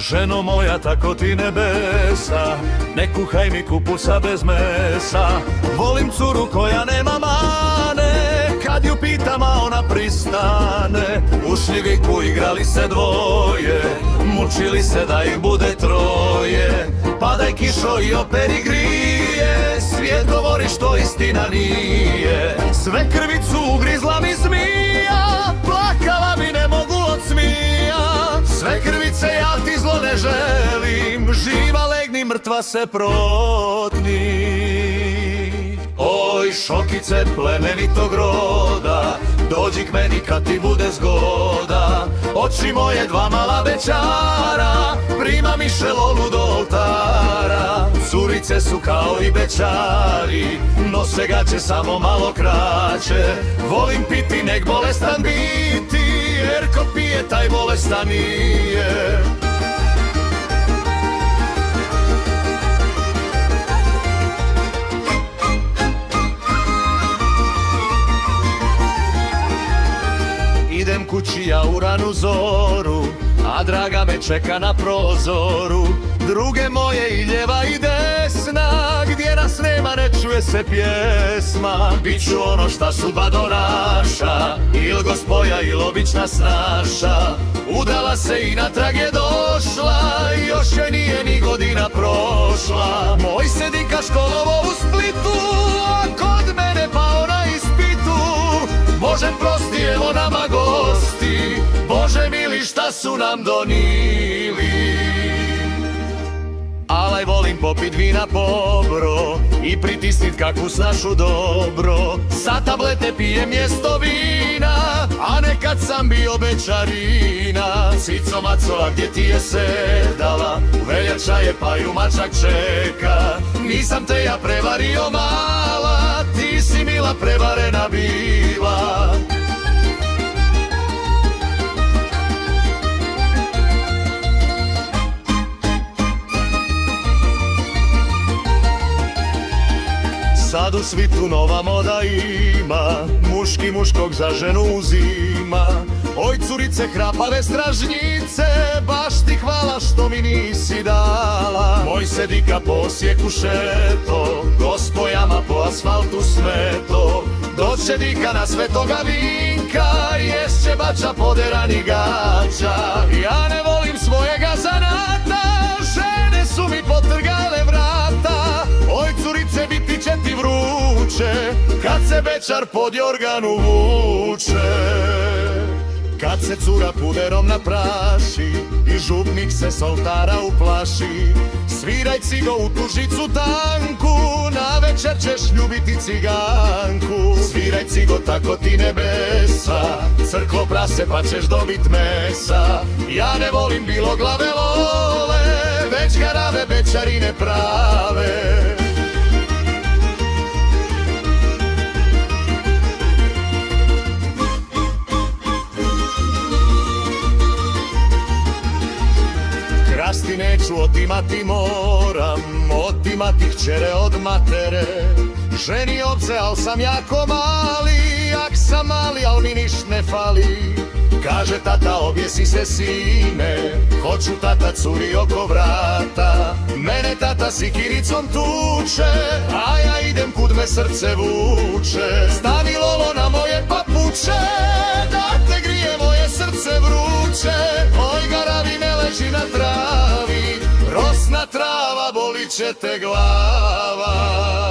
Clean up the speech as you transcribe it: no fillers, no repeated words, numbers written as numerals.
Ženo moja, tako ti nebesa, ne kuhaj mi kupusa bez mesa. Volim curu koja nema mane, kad ju pitam a ona pristane. U šljiviku igrali se dvoje, mučili se da ih bude troje. Padaj kišo i operi grije, svijet govori što istina nije. Sve krvicu ugrizla mi zmija, plakala mi ne mogu od smija. Sve krvice ja ti zlo ne želim, živa legni, mrtva se protni. Oj šokice plemenitog roda, dođi k meni kad ti bude zgoda. Oči moje dva mala bećara, prima Miše lolu do oltara. Curice su kao i bećari, nose gaće samo malo kraće. Volim piti, nek bolestan biti, jer ko pije taj bolestan nije. Idem kući ja u ranu zoru, a draga me čeka na prozoru. Druge moje i ljeva i desna, gdje nas nema ne čuje se pjesma. Biću ono šta sudba donaša, il gospoja il obična snaša. Udala se i natrag je došla, još joj nije ni godina prošla. Moj se dika školovo u Splitu, a kod mene pao na ispitu. Bože prosti, evo nama gosti, Bože mili šta su nam donili. Alaj volim popit vina pobro i pritisnit kakvu snašu dobro. Sa tablete pijem mjesto vina, a nekad sam bio bećarina. Cico maco, a gdje ti je sedala, veljača je pa ju mačak čeka. Nisam te ja prevario mala, ti si mila prevarena bila. Sad u svitu nova moda ima, muški muškog za ženu uzima. Oj curice hrapave stražnjice, baš ti hvala što mi nisi dala. Moj se dika po Osijeku šeto, gospojama po asfaltu sveto. Doće dika na Svetoga Vinka, ješće bača poderanih gaća. Ja ne volim svojega zanata, žene su mi potrgale vrata. Oj curice, biti će ti vruće, kad se bećar pod jorganu vuče. Kad se cura puderom napraši i župnik se s oltara uplaši. Sviraj cigo u tužicu tanku, na večer ćeš ljubiti ciganku. Sviraj cigo, tako ti nebesa, crklo prase pa ćeš dobit mesa. Ja ne volim bilo glave lole, već garave bećarine prave. Krasti neću, otimati moram, otimati kćere od matere. Ženi ovce, al sam jako mali, jak sam mali, al mi niš ne fali. Kaže tata, objesi se sine, hoću tata curi oko vrata. Mene tata sikiricom tuče, a ja idem kud me srce vuče. Stavi lolo na moje papuče, da te grije moje srce vruće. Oj garavi, ne leži na travi, rosna trava, bolit će te glava.